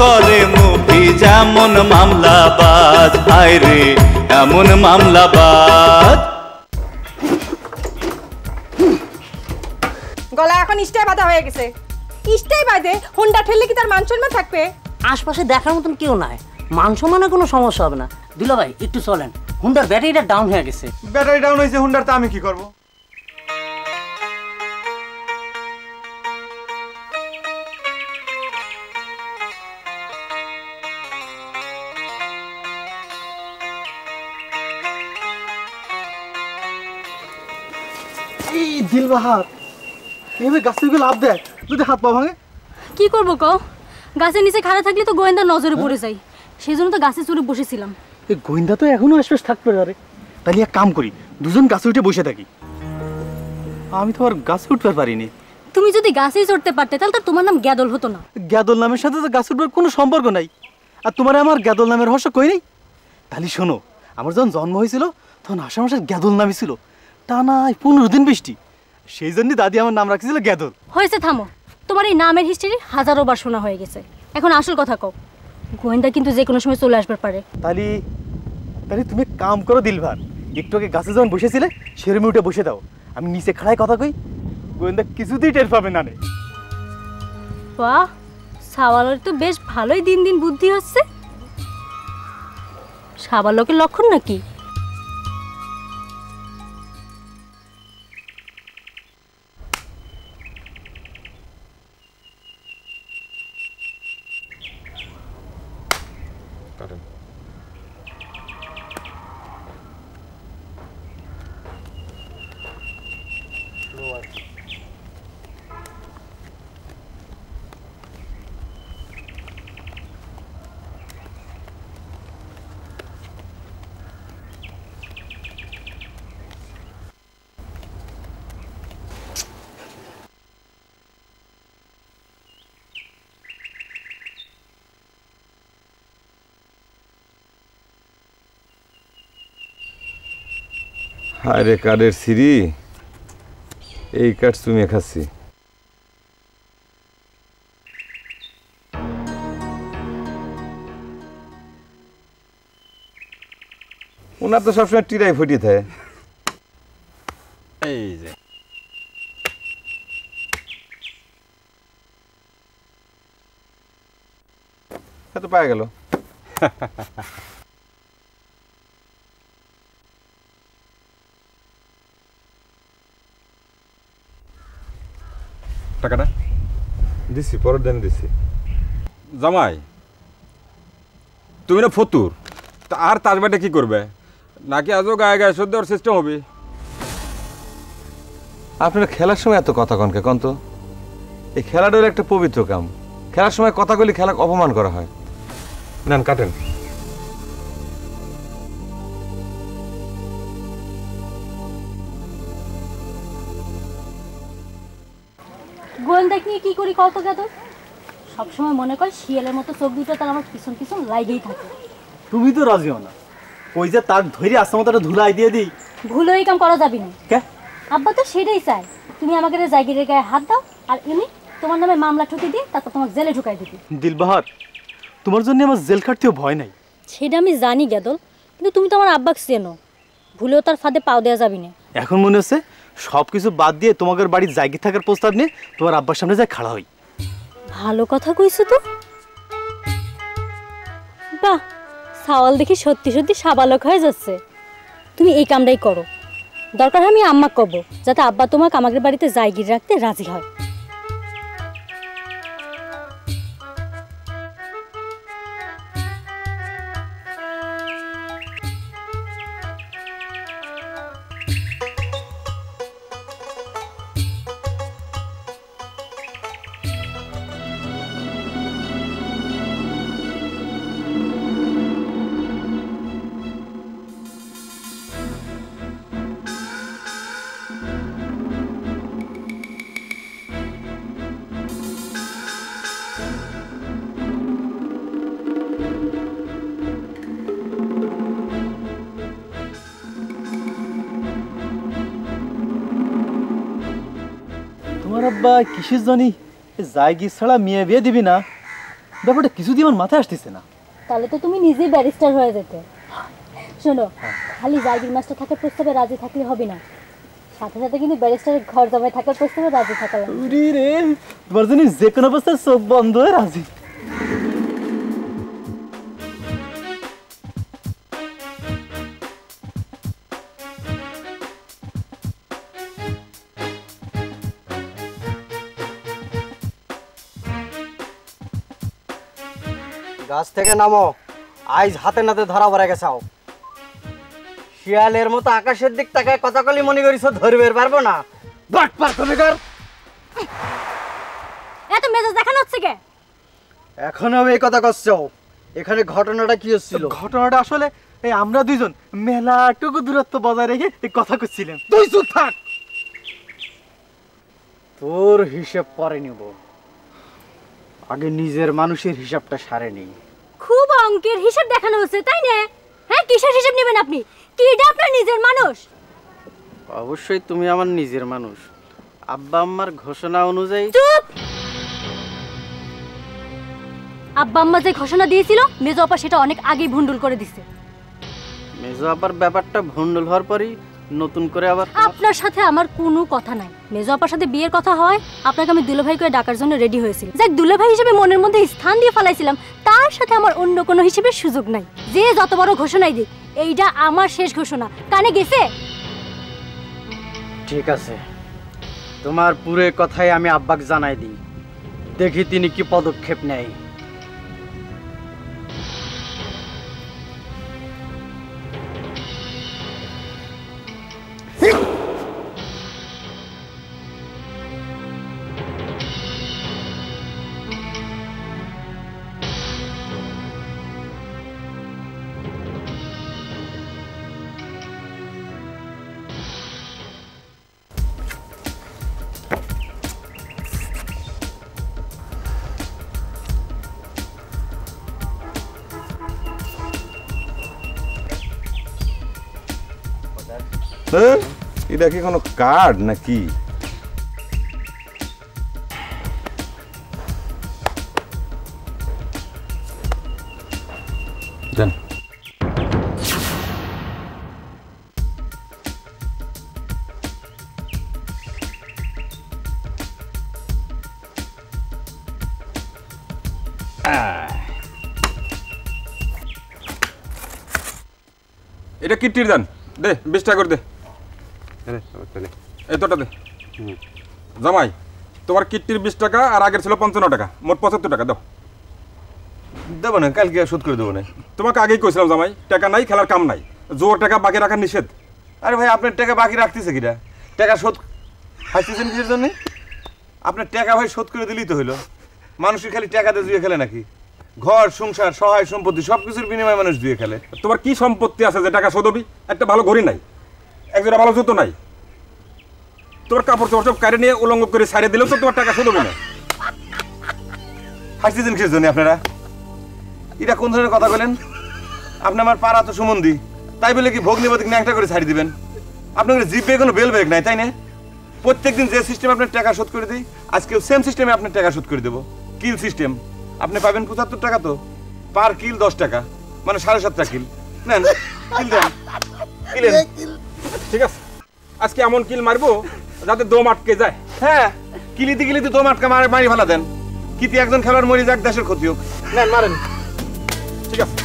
করে মুভি যেমন মামলাবাজ, হায় রে এমন মামলাবাজ। গলা এখন স্টাই বাঁধা হয়ে গেছে। স্টাই বাঁধে হুন্ডা ঠেললে কি তার মান সম্মান থাকবে? আশপাশে দেখার মতন কেউ নাই, মান সম্মানের কোনো সমস্যা হবে না। দুলা ভাই একটু চলেন, হুন্ডার ব্যাটারিটা ডাউন হয়ে গেছে। ব্যাটারি ডাউন হয়েছে হুন্ডার, তা আমি কি করবো? দিলবাহার এভাবে গাছ থেকে লাভ দেয়, যদি হাত পা ভাঙে কি করবো কও? গাছের নিচে খাড়া থাকলে তো গোয়েন্দার নজরে পড়ে যাই, সেই জন্য তো গাছে চড়ে বসেছিলাম। এই গোয়েন্দা তো এখনো আশপাশ থাকতে পারে। তাহলে এক কাম করি, দুজন গাছে উঠে বসে থাকি। আমি তো আর গাছে উঠতে পারিনি। তুমি যদি গাছেই চড়তে পারতে তাহলে তো তোমার নাম গ্যাদল হতো না। গ্যাদল নামের সাথে তো গাছ উঠবার কোনো সম্পর্ক নাই। আর তোমার আমার গ্যাদল নামের রহস্য কই নেই। তাহলে শোনো, আমার যখন জন্ম হয়েছিল তখন আষাঢ় মাসের গ্যাদল নামই ছিল, টানা 15 দিন বৃষ্টি। সেই জন্যই দাদি আমার নাম রাখছিল গ্যাদল। হয়েছে, থামো। তোমার এই নামের হিস্ট্রি হাজারো বার শোনা হয়ে গেছে, এখন আসল কথা কও। গোয়েন্দা কিন্তু যে কোনো সময় চলে আসবার পারে। তাহলে তাহলে তুমি কাম করো দিলভার, একটু আগে গাছে যখন বসেছিলে সেরমে উঠে বসে দাও, আমি নিচে খাড়ায় কথা কই, গোয়েন্দা কিছুতেই টের পাবে না। বাহ, সাওয়ালের তো বেশ ভালোই দিন দিন বুদ্ধি হচ্ছে। সাবালকের লক্ষণ নাকি? আরে কাঠের সিঁড়ি, এই কাঠ চুমে খাচ্ছি। ওনার তো সবসময় টিরাই ফুটিয়ে থাকে। এই যে তো পাওয়া গেল। টাকাটা দিছি, পরের দিন দিছি। জামাই, তুমি না ফতুর, আর তার বাটে কি করবে? নাকি আজও গায়ে গায়ে সদ্য দেওয়ার সিস্টেম হবে? আপনারা খেলার সময় এত কথা কনকে কন তো? এই খেলাটা হলো একটা পবিত্র কাম। খেলার সময় কথা বলি খেলা অপমান করা হয়। নেন কাটেন। গোয়েন্দা নিয়ে কি করি কত গ্যাদল? সবসময় মনে কর শিয়ালের মতো চোখ দুটো তার আমার পিছন পিছন লাগেই থাকে। তুমি তো রাজিও না, ওই যে তার ধৈর্য আসামতাটা ধুলাই দিয়ে দিই। ভুল ওই কাম করা যাবি না। কে? আব্বা তো সেটাই চায়, তুমি আমাকে জায়গায় গায়ে হাত দাও আর এমনি তোমার নামে মামলা ঠুকে দিয়ে তারপর তোমাকে জেলে ঢুকাই দিবি। দিলবাহার, তোমার জন্য আমার জেল খাটতেও ভয় নাই। সেটা আমি জানি গ্যাদল, কিন্তু তুমি তো আমার আব্বাকে চেনো, ভুলেও তার ফাঁদে পাও দেওয়া যাবি না। এখন মনে হচ্ছে সব কিছু বাদ দিয়ে তোমাদের বাড়ির জায়গা থাকার প্রস্তাব নিয়ে তোমার আব্বার সামনে যায় খাড়া হই। ভালো কথা কইছো তো। বাহ, সাওয়াল দেখি সত্যি সত্যি সাবালক হয়ে যাচ্ছে। তুমি এই কামটাই করো, দরকার আমি আম্মা কব যাতে আব্বা তোমাকে আমাদের বাড়িতে জায়গির রাখতে রাজি হয়। তোমার আব্বা কিসের জানি জায়গি ছাড়া মেয়ে বিয়ে দিবি না, ব্যাপারটা কিছুদিন আমার মাথায় আসতেছে না। তাহলে তো তুমি নিজেই ব্যারিস্টার হয়ে যেতে। শোনো, খালি জায়গির মাস্টার থাকার প্রস্তাবে রাজি থাকলে হবে না, সাথে সাথে কিন্তু ব্যারিস্টারের ঘর জামাই থাকার প্রস্তাবে রাজি থাকা লাগবে। উরি রে, তোমার জন্য যে কোনো অবস্থায় চোখ বন্ধ হয়ে রাজি। গাছ থেকে নামো, আইজ হাতে নাতে ধরা পড়ে গেছাও। শিয়ালের মতো আকাশের দিক তাকায় কথা কলি মনে করিস ধরবে পারবো না। বাট পার তুমি কর। এত মেজাজ দেখানো হচ্ছে কে? এখনো এই কথা করছো? এখানে ঘটনাটা কি হচ্ছিল? ঘটনাটা আসলে এই আমরা দুইজন মেলাটুকু দূরত্ব বজায় রেখে এই কথা করছিলাম। তুই চুপ থাক, তোর হিসেব পরে নিব, আগে নিজের মানুষের হিসাবটা সারে নেই। খুব অঙ্কের হিসাব দেখানো হচ্ছে, তাই না? হ্যাঁ, কিসের হিসাব নেবেন আপনি? কিটা আপনার নিজের মানুষ? অবশ্যই তুমি আমার নিজের মানুষ। আব্বা আম্মার ঘোষণা অনুযায়ী। চুপ! আব্বা আম্মা যে ঘোষণা দিয়েছিল মেজো আপা সেটা অনেক আগেই ভুন্ডুল করে দিছে। মেজো আপার ব্যাপারটা ভন্ডল হওয়ার পরই নতুন করে আবার আপনার সাথে আমার কোনো কথা নাই। মেজো আপার সাথে বিয়ের কথা হয় আপনাকে আমি দুলাভাই করে ডাকার জন্য রেডি হয়েছিল। যাক, দুলাভাই হিসেবে মনের মধ্যে স্থান দিয়ে ফেলাইছিলাম, তার সাথে আমার অন্য কোনো হিসেবে সুযোগ নাই। যে যত বড় ঘোষণাই দিক, এইটা আমার শেষ ঘোষণা। কানে গেছে? ঠিক আছে, তোমার পুরো কথাই আমি আব্বাকে জানাই দিই, দেখি তিনি কি পদক্ষেপ নেয়। এটা কি কোনো কার্ড নাকি? দেন। এটা কিট্টির দেন, দে 20 টাকা করে দে। এতটা দে। জামাই, তোমার কিট্টির 20 টাকা আর আগের ছিল 55 টাকা, মোট 75 টাকা দাও। দেবো না, কালকে শোধ করে দেবো না। তোমাকে আগেই কইছিলাম জামাই, টাকা নাই, খেলার কাম নাই, জোর টাকা বাকি রাখা নিষেধ। আরে ভাই, আপনার টাকা বাকি রাখতেছে কিনা? টাকা শোধ হাসতেছেন কিসের জন্য? আপনার টাকা ভাই শোধ করে দিলেই তো হইলো। মানুষের খালি টাকাতে জুয়ে খেলে নাকি? ঘর সংসার সহায় সম্পত্তি সবকিছুর বিনিময়ে মানুষ জুয়ে খেলে। তোমার কি সম্পত্তি আছে যে টাকা শোধবি? একটা ভালো ঘড়ি নাই, একজোড়া ভালো জুতো নাই, তোর কাপড় চোপড় সব কারে নিয়ে উলঙ্গ করে ছাড়িয়ে দিলেও তো তোমার টাকা শোধবি না। হাসতেছেন কিসের জন্য আপনারা? এটা কোন ধরনের কথা বলেন? আপনি আমার পাড়া তো সুমন্দি, তাই বলে কি ভোগ নিবদিক না একটা করে ছাড়ি দিবেন? আপনার জিপে কোনো বেল ব্রেক নাই, তাই না? প্রত্যেকদিন যে সিস্টেম আপনার টাকা শোধ করে দিই, আজকেও সেম সিস্টেমে আপনার টাকা শোধ করে দেবো। কিল সিস্টেম। আপনি পাবেন 75 টাকা, তো পার কিল 10 টাকা, মানে 7.5 কিল নেন। কিল দেন, কিলেন। ঠিক আছে, আজকে এমন কিল মারবো যাতে দম আটকে যায়। হ্যাঁ, কিলিতে কিলিতে দম আটকা মারি ফেলা দেন। কিতি একজন খেলোয়াড় মরি যাক, দেশের ক্ষতি হোক। নেন, মারেন। ঠিক আছে,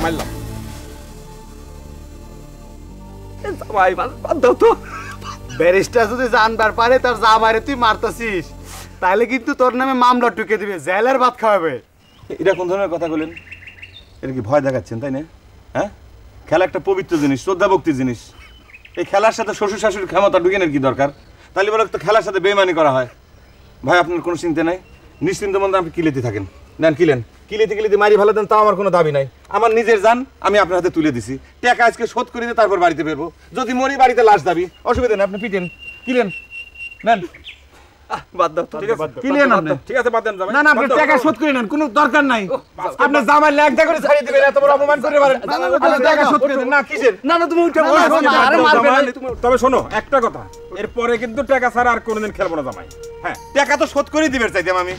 মারলাম। ভাই বাদ দাও তো। ব্যারিস্টার যদি জানবার পারে তার জামাইরে তুই মারতাছিস, তাহলে কিন্তু তোর নামে মামলা টুকে দিবে, জেলের ভাত খাওয়াবে। এটা কোন ধরনের কথা বলেন? এটা কি ভয় দেখাচ্ছেন, তাই না? হ্যাঁ, খেলা একটা পবিত্র জিনিস, শ্রদ্ধা ভক্তির জিনিস। এই খেলার সাথে শ্বশুর শাশুড়ির ক্ষমতা ঢুকেনের কি দরকার? তাহলে বলে তো খেলার সাথে বেইমানি করা হয়। ভাই, আপনার কোনো চিন্তা নাই, নিশ্চিন্ত মনে আপনি কিলেতে থাকেন। নেন, কিলেন। কিলিতে মারি ভালো দেন, তাও আমার কোনো দাবি নাই। আমার নিজের জান আমি আপনার হাতে তুলে দিছি। টাকা আজকে শোধ করে দিয়ে তারপর বাড়িতে বেরবো। যদি মরি, বাড়িতে লাশ দাবি, অসুবিধা নেই, আপনি পিটেন। কিলেন, নেন। বাদ দাও তো। ঠিক আছে, কিলেন আপনি। ঠিক আছে, বাদ দেন জামাই। না না, আপনি টাকা শোধ করে নেন, কোনো দরকার নাই। আপনি জামাই ল্যাগদা করে ছাড়িয়ে দিবেন, এত বড় অপমান করে পারেন? আপনি টাকা শোধ করে দেন। না, কিসের? না না, তুমি উঠে বসো। আরে মারবে না। তবে শোনো একটা কথা, এরপরে কিন্তু টাকা ছাড়া আর কোনোদিন খেলবো না জামাই। হ্যাঁ, টাকা তো শোধ করে দিবেন চাইতাম আমি।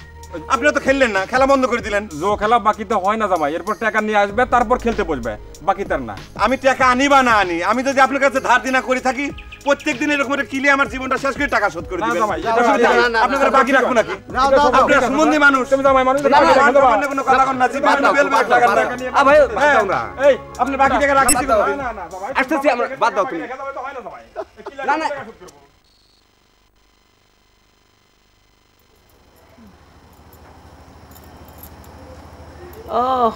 আপনারা তো খেললেন না, খেলা বন্ধ করে দিলেন। জো খেলা বাকিতে হয় না জামাই, এরপর টাকা নিয়ে আসবে তারপর খেলতে বসবে, বাকি তার না। আমি টাকা আনি বা না আনি, আমি যদি আপনার কাছে ধার দিনা করে থাকি প্রত্যেক দিন এরকম একটা কিলে আমার জীবনটা শেষ করে টাকা শোধ করে দিবেন। আপনাদের বাকি রাখবো নাকি? আপনারা সম্বন্ধী মানুষ, তুমি জামাই মানুষ, কোনো কথা কন না, জীবন বেল বাদ টাকা ভাই বাদ দাও না, এই আপনি বাকি টাকা রাখিছি তো? না না জামাই, আসতেছি আমরা, বাদ দাও তুমি। খেলা তো হয় না জামাই, না, না। ওহ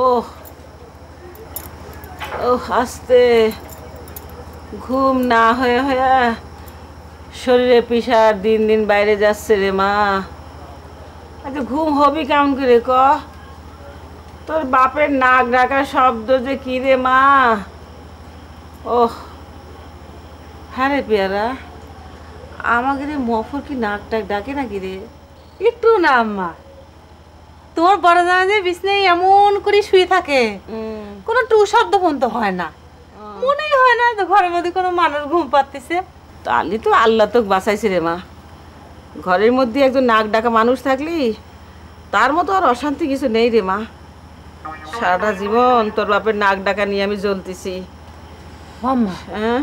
ওহ ওহ আস্তে ঘুম না হয়ে হয়ে শরীরে পিসার দিন দিন বাইরে যাচ্ছে রে মা। আচ্ছা ঘুম হবি কেমন করে ক? তোর বাপের নাক ডাকার শব্দ যে কি রে মা। ওহ হ্যাঁ রে পেয়ারা, আমাকে রে মফর কি নাক ডাক ডাকে নাকি রে? একটু না আম্মা, তোমার বড় জামাই বিছনায় এমন করে শুয়ে থাকে, কোনো টু শব্দ পর্যন্ত হয় না, মনেই হয় না তো ঘরের মধ্যে কোনো মানুষ ঘুম পাচ্ছে। তাহলে তো আল্লাহ তোকে বাঁচাইছে রে মা। ঘরের মধ্যে একজন নাক ডাকা মানুষ থাকলি তার মতো আর অশান্তি কিছু নেই রে মা। সারাটা জীবন তোর বাপের নাক ডাকা নিয়ে আমি জ্বলতেছি। আম্মা হ্যাঁ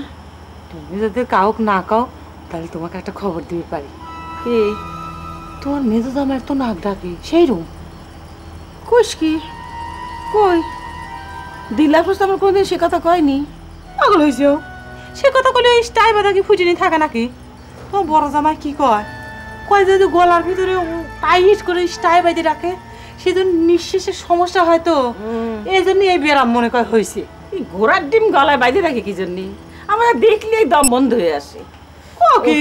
তুমি যদি কাউকে না কাও তাহলে তোমাকে একটা খবর দিতে পারি। কি? তোমার মেজো জামাইয়ের তো নাক ডাকে সেই রুম। কইস কি? কই দিলাফুস আমার কোনদিন সে কথা কয়নি। পাগল হয়েছে সে কথা কলে ওই স্টাই বাদা কি ফুটিনি থাকে নাকি? তোমার বড় জামাই কি কয় কয় যদি গলার ভিতরে টাইট করে স্টাই বাঁধে রাখে সেজন্য নিঃশ্বাসের সমস্যা হয়তো, এই জন্য এই ব্যারাম মনে কয় হয়েছে। ঘোড়ার ডিম গলায় বাইরে রাখে কি জন্যে? আমার দেখলেই দম বন্ধ হয়ে আসে। কি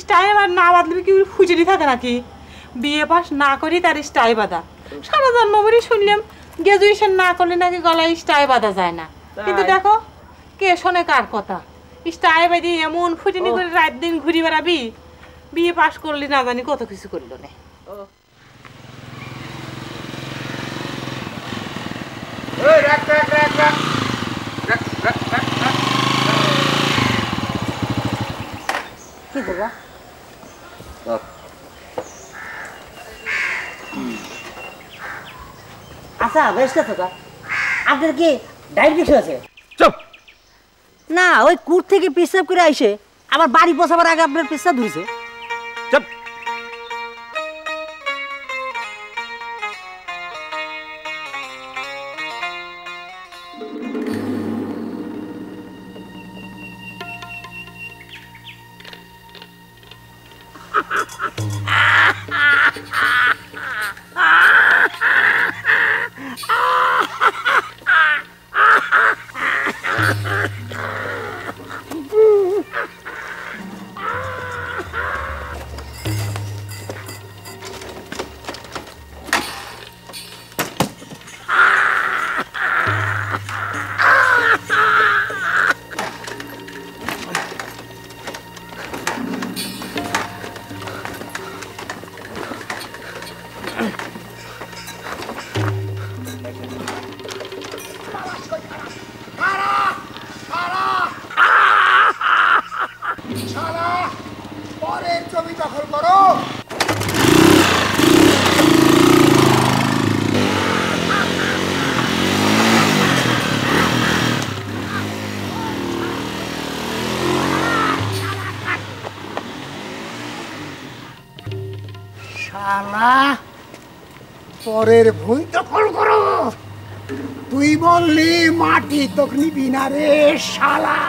স্টাই না বাঁধলে কি ফুটিনি থাকে নাকি? বিয়ে পাস না করি তার স্টাই বাঁধা। সারা জন্মভরি শুনলাম গ্রাজুয়েশন না করলে নাকি গলায় স্টাই বাঁধা যায় না, কিন্তু দেখো কে শোনে কার কথা? স্টাই বাঁধি এমন ফুটিনি করে রাত দিন ঘুরি বেড়াবি, বিয়ে পাস করলি না জানি কত কিছু করলো না। কি করবা? আচ্ছা বেশ কথা, আপনার কি ডায়াবেটিস হয়েছে? চুপ। না ওই কুট থেকে পেশাব করে আইসে আবার বাড়ি পৌঁছাবার আগে আপনার পেশাব ধুইছে। চুপ। পরের ভুই দখল করো। তুই বললি মাটি তোকে নিবি না রে শালা।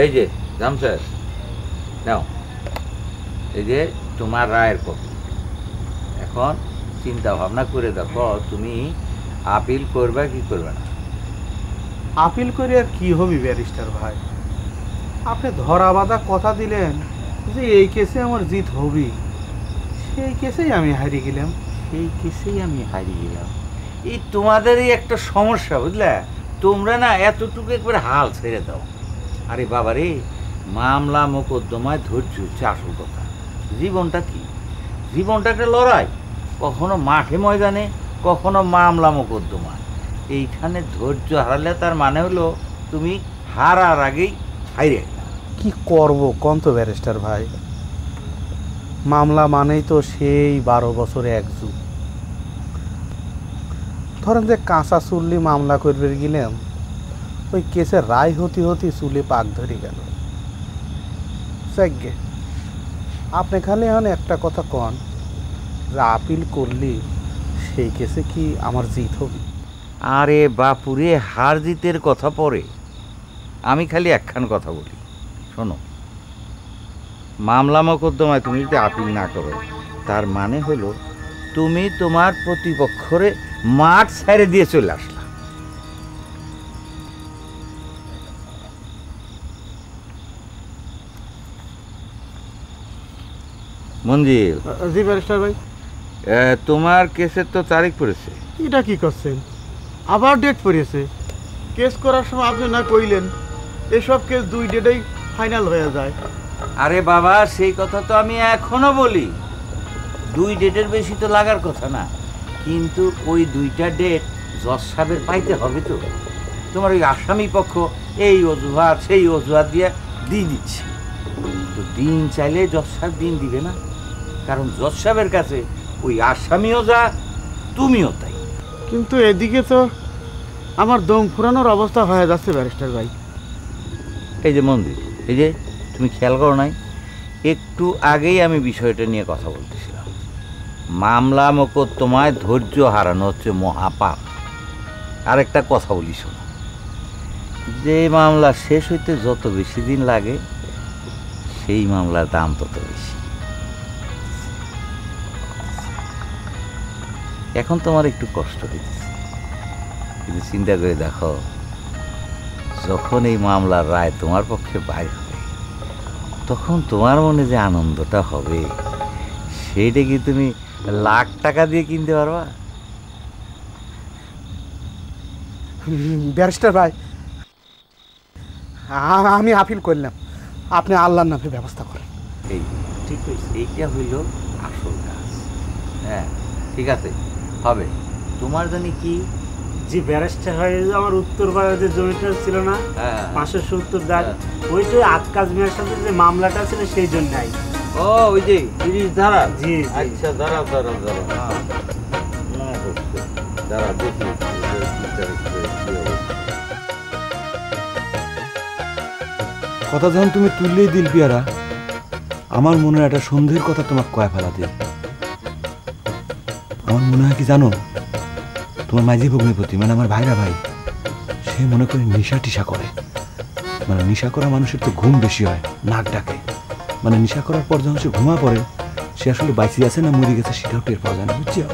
এই যে জামশেদ নাও, এই যে তোমার রায়ের কপি। এখন চিন্তা ভাবনা করে দেখো তুমি আপিল করবে কি করবে না। আপিল করে আর কি হবি ব্যারিস্টার ভাই, আপনি ধরা বাঁধা কথা দিলেন যে এই কেসে আমার জিত হবি, সেই কেসেই আমি হারিয়ে গেলাম। সেই কেসেই আমি হারিয়ে গেলাম। এই তোমাদেরই একটা সমস্যা বুঝলে, তোমরা না এতটুকু একবার হাল ছেড়ে দাও। আরে বাবা রে, মামলা মোকদ্দমায় ধৈর্য হচ্ছে আসল কথা। জীবনটা কি? জীবনটা একটা লড়াই, কখনো মাঠে ময়দানে, কখনো মামলা মোকদ্দমা। এইখানে ধৈর্য হারালে তার মানে হলো তুমি হারার আগেই হারিয়ে গেলে। কি করব কোন তো ব্যারিস্টার ভাই, মামলা মানেই তো সেই 12 বছরে এক যুগ। ধরেন যে কাঁচা চুল্লি মামলা করবে গেলাম, ওই কেসের রায় হতে হতে চুলে পাক ধরে গেল। যাকে আপনি খালি এখন একটা কথা কন যে আপিল করলে সেই কেসে কি আমার জিত হবে? আরে বাপুরে, হার জিতের কথা পরে, আমি খালি একখান কথা বলি শোনো। মামলা মোকদ্দমায় তুমি যদি আপিল না করো, তার মানে হলো তুমি তোমার প্রতিপক্ষরে মাঠ ছেড়ে দিয়ে চলে আসলা। মঞ্জিল। জি ব্যারিস্টার ভাই। তোমার কেসের তো তারিখ পড়েছে। এটা কি করছেন, আবার ডেট পড়েছে? কেস করার সময় আপনি না কইলেন এসব কেস 2 ডেটেই ফাইনাল হয়ে যায়। আরে বাবা, সেই কথা তো আমি এখনো বলি, 2 ডেটের বেশি তো লাগার কথা না, কিন্তু ওই 2টা ডেট জজ সাহেবের পাইতে হবে। তো তোমার ওই আসামি পক্ষ এই অজুহাত সেই অজুহাত দিয়ে দিচ্ছে, তো দিন চাইলে জজ সাহেব দিন দিবে না, কারণ জজ সাহেবের কাছে ওই আসামিও যা তুমিও তাই। কিন্তু এদিকে তো আমার দম ফুরানোর অবস্থা হয়ে যাচ্ছে ব্যারিস্টার ভাই। এই যে মন্দির, এই যে তুমি খেয়াল করো নাই, একটু আগেই আমি বিষয়টা নিয়ে কথা বলতেছিলাম। মামলা মোকদ্দমায় ধৈর্য হারানো হচ্ছে মহাপাপ। আরেকটা কথা বলি শোনো, যে মামলা শেষ হইতে যত বেশি দিন লাগে, সেই মামলার দাম তত বেশি। এখন তোমার একটু কষ্ট হইতেছে, কিন্তু চিন্তা করে দেখো, যখন এই মামলার রায় তোমার পক্ষে বাইর হবে, তখন তোমার মনে যে আনন্দটা হবে, সেইটা কি তুমি লাখ টাকা দিয়ে কিনতে পারবা? ব্যারিস্টার ভাই, আমি আপিল করলাম, আপনি আল্লাহর নামে ব্যবস্থা করেন। এই ঠিক হয়েছে, এইটা হইল আসল কাজ। হ্যাঁ ঠিক আছে, হবে। তোমার জানি কি? যে ব্যারিস্টার হয়ে আমার উত্তর পাড়ার যে জমিটা ছিল না, 570 দাগ, ওইটা আক্কাজ মিয়ার সাথে যে মামলাটা ছিল সেই জন্যই। ও ওই যে 30 ধারা। জি আচ্ছা, দাঁড়াও দাঁড়া দেখি। কথা যখন তুমি তুললেই দিল পিয়ারা, আমার মনে একটা সন্দেহের কথা তোমাকে কয়ে ফেলা দিল। আমার মনে হয় কি জানো, তোমার মাঝি ভগ্নিপতি মানে আমার ভাইরা ভাই, সে মনে করে নেশা টিশা করে। মানে নেশা করা মানুষের তো ঘুম বেশি হয়, নাক ডাকে। মানে নেশা করার পর যখন সে ঘুমা পড়ে, সে আসলে বাইসি আছে না মরে গেছে সেটাও টের পাওয়া যায় না, বুঝছো?